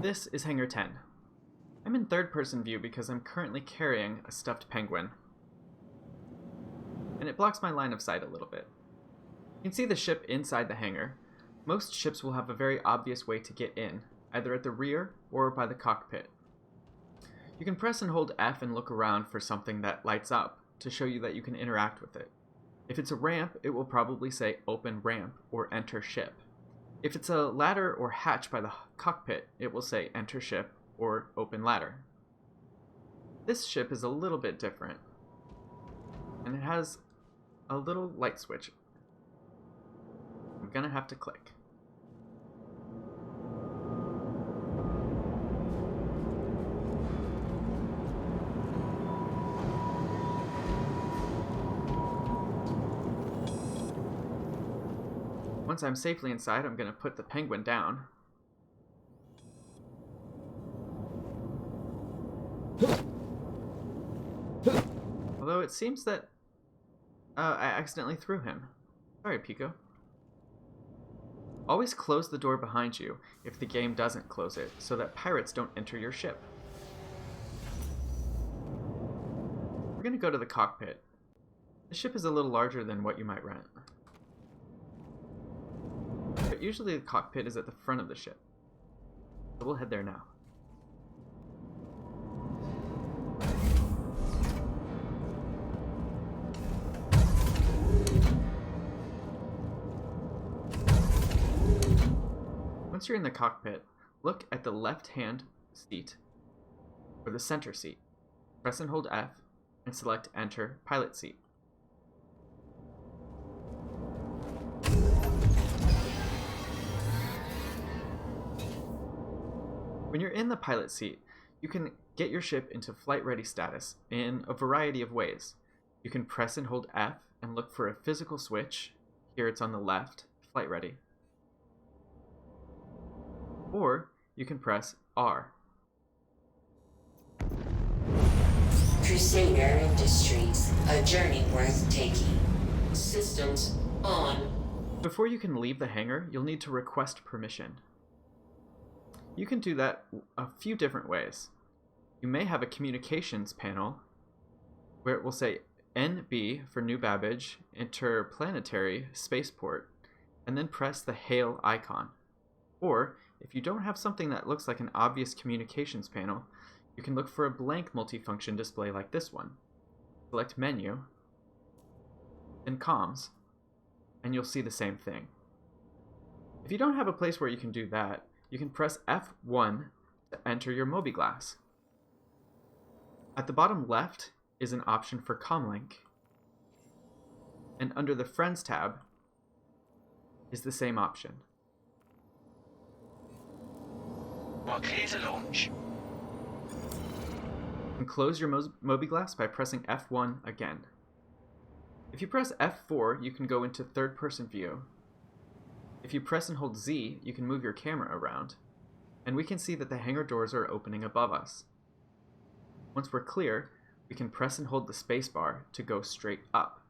This is Hangar 10. I'm in third-person view because I'm currently carrying a stuffed penguin, and it blocks my line of sight a little bit. You can see the ship inside the hangar. Most ships will have a very obvious way to get in, either at the rear or by the cockpit. You can press and hold F and look around for something that lights up to show you that you can interact with it. If it's a ramp, it will probably say open ramp or enter ship. If it's a ladder or hatch by the cockpit, it will say enter ship or open ladder. This ship is a little bit different, and it has a little light switch. I'm gonna have to click. Once I'm safely inside, I'm going to put the penguin down. Although it seems that I accidentally threw him. Sorry, Pico. Always close the door behind you if the game doesn't close it, so that pirates don't enter your ship. We're going to go to the cockpit. The ship is a little larger than what you might rent. But usually the cockpit is at the front of the ship. So we'll head there now. Once you're in the cockpit, look at the left-hand seat or the center seat. Press and hold F and select Enter Pilot Seat. When you're in the pilot seat, you can get your ship into flight ready status in a variety of ways. You can press and hold F and look for a physical switch. Here it's on the left, flight ready. Or you can press R. Crusader Industries, a journey worth taking. Systems on. Before you can leave the hangar, you'll need to request permission. You can do that a few different ways. You may have a communications panel where it will say NB for New Babbage, Interplanetary Spaceport, and then press the Hail icon. Or, if you don't have something that looks like an obvious communications panel, you can look for a blank multifunction display like this one. Select Menu, then Comms, and you'll see the same thing. If you don't have a place where you can do that, you can press F1 to enter your Mobiglass. At the bottom left is an option for Comlink, and under the Friends tab is the same option. We're clear to launch. You can close your Mobiglass by pressing F1 again. If you press F4, you can go into third-person view. If you press and hold Z, you can move your camera around, and we can see that the hangar doors are opening above us. Once we're clear, we can press and hold the spacebar to go straight up.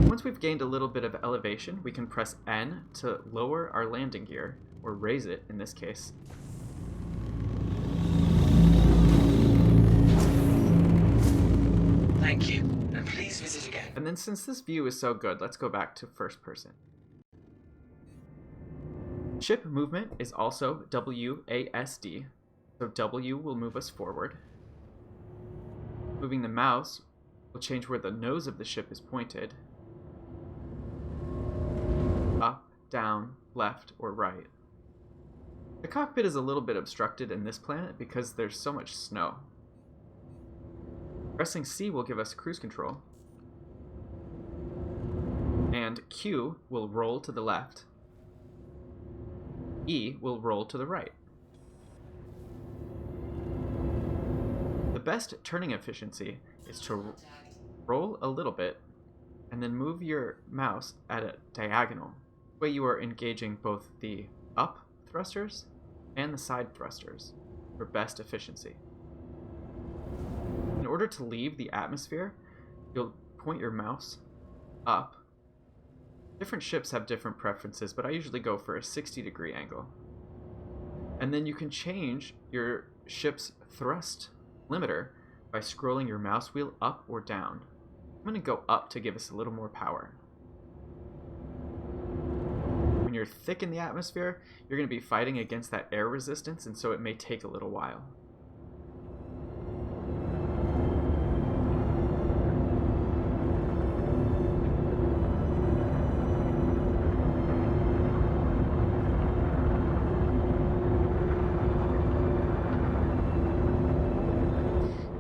Once we've gained a little bit of elevation, we can press N to lower our landing gear, or raise it in this case. Thank you, and please visit again. And then since this view is so good, let's go back to first person. Ship movement is also WASD, so W will move us forward. Moving the mouse will change where the nose of the ship is pointed. Up, down, left, or right. The cockpit is a little bit obstructed in this planet because there's so much snow. Pressing C will give us cruise control, and Q will roll to the left, E will roll to the right. The best turning efficiency is to roll a little bit and then move your mouse at a diagonal. This way you are engaging both the up thrusters and the side thrusters for best efficiency. In order to leave the atmosphere, you'll point your mouse up Different ships have different preferences, but I usually go for a 60-degree angle. And then you can change your ship's thrust limiter by scrolling your mouse wheel up or down. I'm going to go up to give us a little more power. When you're thick in the atmosphere, you're going to be fighting against that air resistance, and so it may take a little while.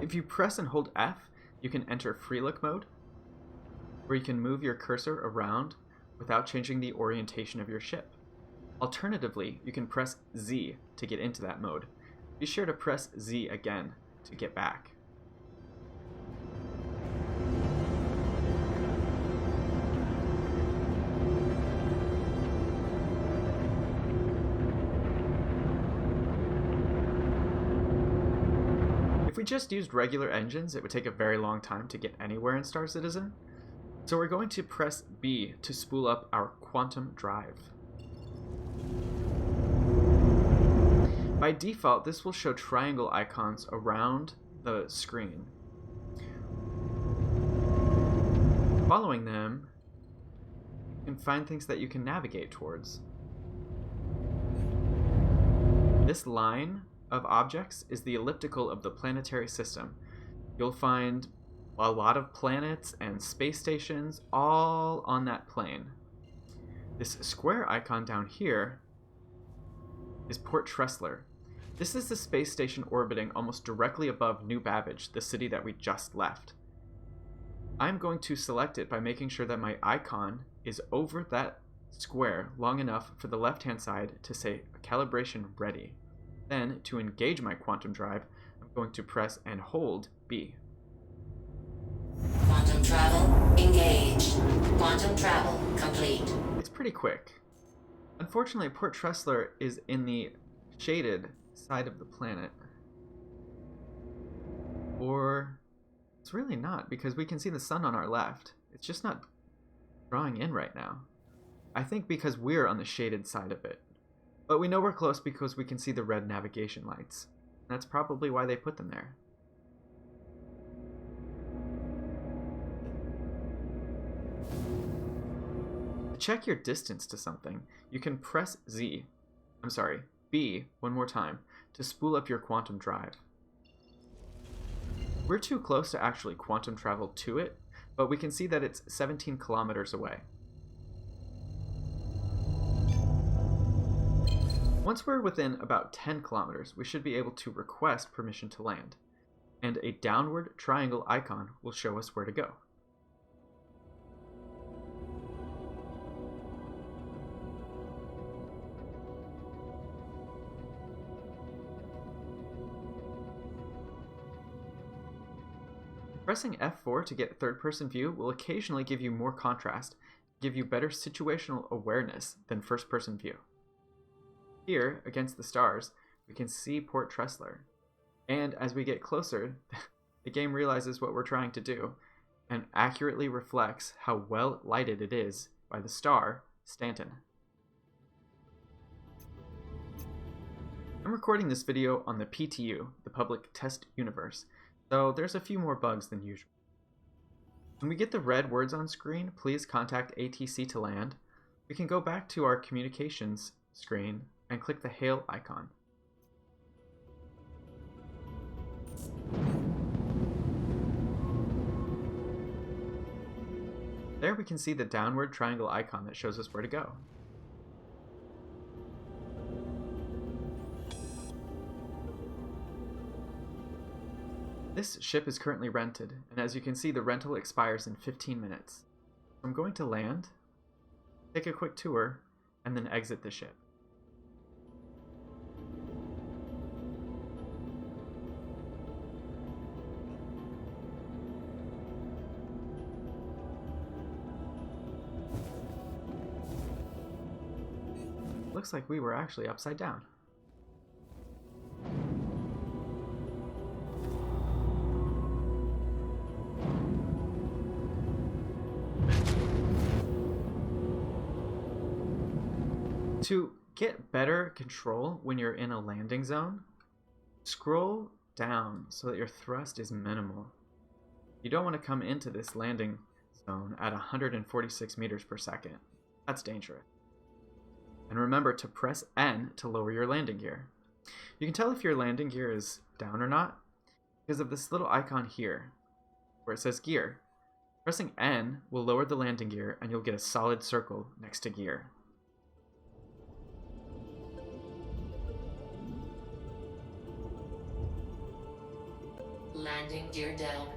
If you press and hold F, you can enter free look mode, where you can move your cursor around without changing the orientation of your ship. Alternatively, you can press Z to get into that mode. Be sure to press Z again to get back. If we just used regular engines, it would take a very long time to get anywhere in Star Citizen. So we're going to press B to spool up our quantum drive. By default, this will show triangle icons around the screen. Following them, you can find things that you can navigate towards. This line of objects is the elliptical of the planetary system. You'll find a lot of planets and space stations all on that plane. This square icon down here is Port Tresslar. This is the space station orbiting almost directly above New Babbage, the city that we just left. I'm going to select it by making sure that my icon is over that square long enough for the left-hand side to say calibration ready. Then, to engage my quantum drive, I'm going to press and hold B. Quantum travel engaged. Quantum travel complete. It's pretty quick. Unfortunately, Port Tresslar is in the shaded side of the planet. Or it's really not, because we can see the sun on our left. It's just not drawing in right now. I think because we're on the shaded side of it. But we know we're close because we can see the red navigation lights. That's probably why they put them there. To check your distance to something, you can press B one more time to spool up your quantum drive. We're too close to actually quantum travel to it, but we can see that it's 17 kilometers away. Once we're within about 10 kilometers, we should be able to request permission to land, and a downward triangle icon will show us where to go. Pressing F4 to get third-person view will occasionally give you more contrast, give you better situational awareness than first-person view. Here, against the stars, we can see Port Tresslar. And as we get closer, the game realizes what we're trying to do, and accurately reflects how well lighted it is by the star, Stanton. I'm recording this video on the PTU, the Public Test Universe, so there's a few more bugs than usual. When we get the red words on screen, please contact ATC to land. We can go back to our communications screen and click the hail icon. There we can see the downward triangle icon that shows us where to go. This ship is currently rented, and as you can see, the rental expires in 15 minutes. I'm going to land, take a quick tour, and then exit the ship. Looks like we were actually upside down. To get better control when you're in a landing zone, scroll down so that your thrust is minimal. You don't want to come into this landing zone at 146 meters per second. That's dangerous. And remember to press N to lower your landing gear. You can tell if your landing gear is down or not because of this little icon here where it says gear. Pressing N will lower the landing gear and you'll get a solid circle next to gear. Landing gear down.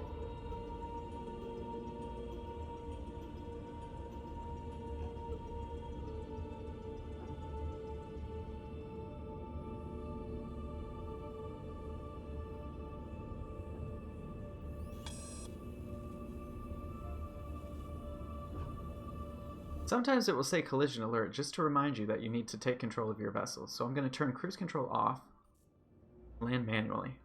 Sometimes it will say collision alert just to remind you that you need to take control of your vessel. So I'm going to turn cruise control off, land manually.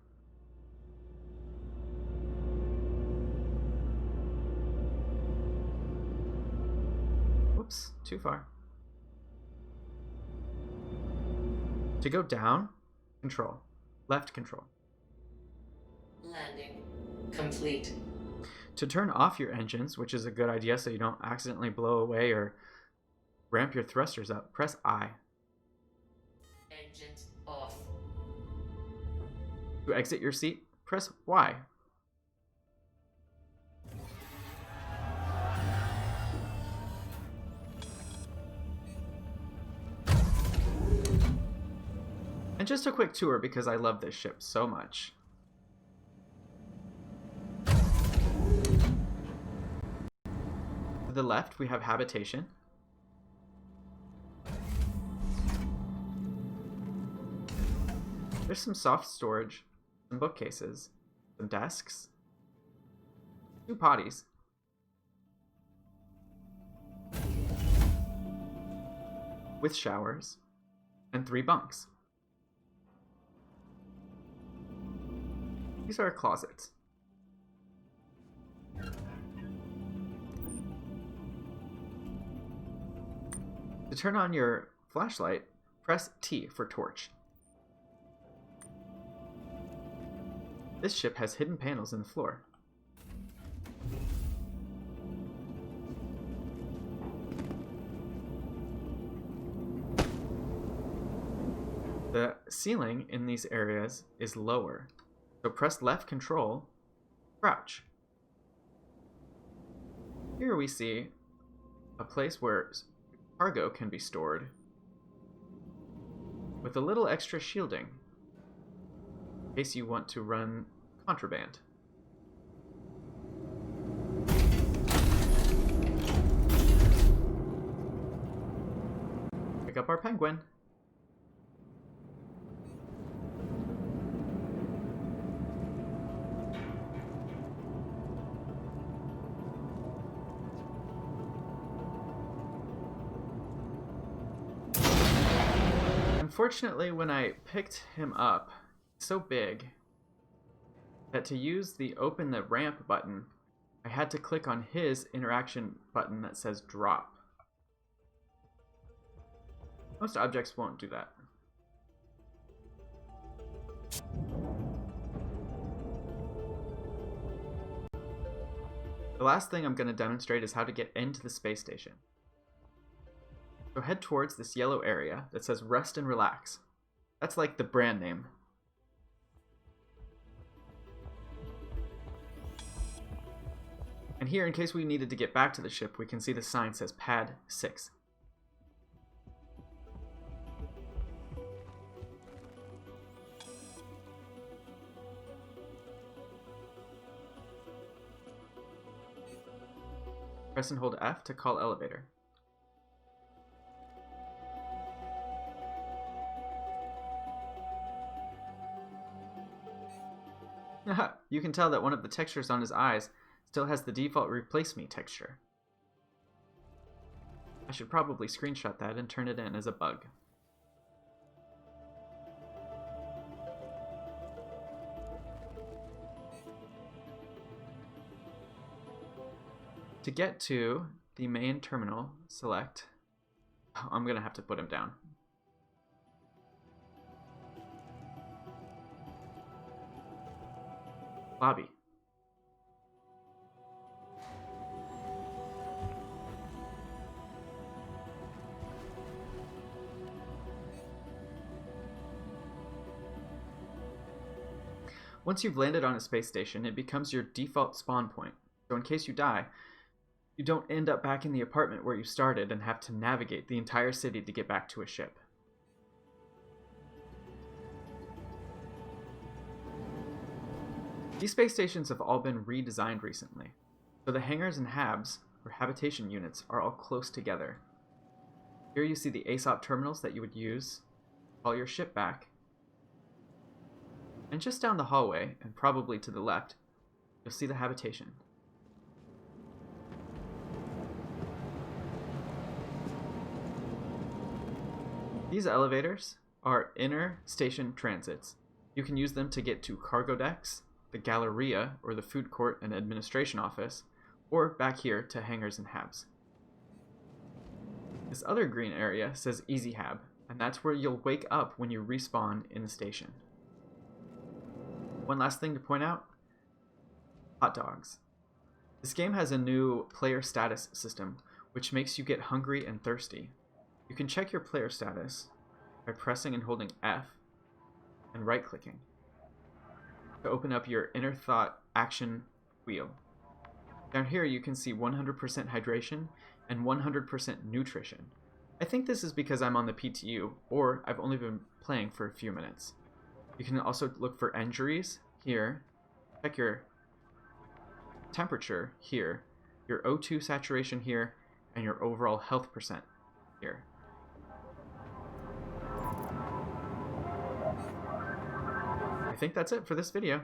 Whoops, too far. To go down, control. Left control. Landing complete. To turn off your engines, which is a good idea so you don't accidentally blow away or ramp your thrusters up, press I. Engines off. To exit your seat, press Y. And just a quick tour because I love this ship so much. To the left, we have habitation. There's some soft storage, some bookcases, some desks, 2 potties, with showers, and 3 bunks. These are closets. To turn on your flashlight, press T for torch. This ship has hidden panels in the floor. The ceiling in these areas is lower, so press left control, crouch. Here we see a place where cargo can be stored with a little extra shielding in case you want to run contraband. Pick up our penguin. Unfortunately, when I picked him up, he's so big that to use the open the ramp button, I had to click on his interaction button that says drop. Most objects won't do that. The last thing I'm going to demonstrate is how to get into the space station. So head towards this yellow area that says rest and relax. That's like the brand name. And here, in case we needed to get back to the ship, we can see the sign says pad 6. Press and hold F to call elevator. You can tell that one of the textures on his eyes still has the default replace me texture. I should probably screenshot that and turn it in as a bug. To get to the main terminal, select... Oh, I'm gonna have to put him down. lobby. Once you've landed on a space station, it becomes your default spawn point. So in case you die, you don't end up back in the apartment where you started and have to navigate the entire city to get back to a ship. These space stations have all been redesigned recently, so the hangars and habs, or habitation units, are all close together. Here you see the ASOP terminals that you would use to call your ship back. And just down the hallway, and probably to the left, you'll see the habitation. These elevators are inner station transits. You can use them to get to cargo decks, the Galleria, or the food court and administration office, or back here to hangars and habs. This other green area says Easy Hab, and that's where you'll wake up when you respawn in the station. One last thing to point out, hot dogs. This game has a new player status system, which makes you get hungry and thirsty. You can check your player status by pressing and holding F and right-clicking to open up your Inner Thought action wheel. Down here you can see 100% hydration and 100% nutrition. I think this is because I'm on the PTU, or I've only been playing for a few minutes. You can also look for injuries here, check your temperature here, your O2 saturation here, and your overall health percent here. I think that's it for this video.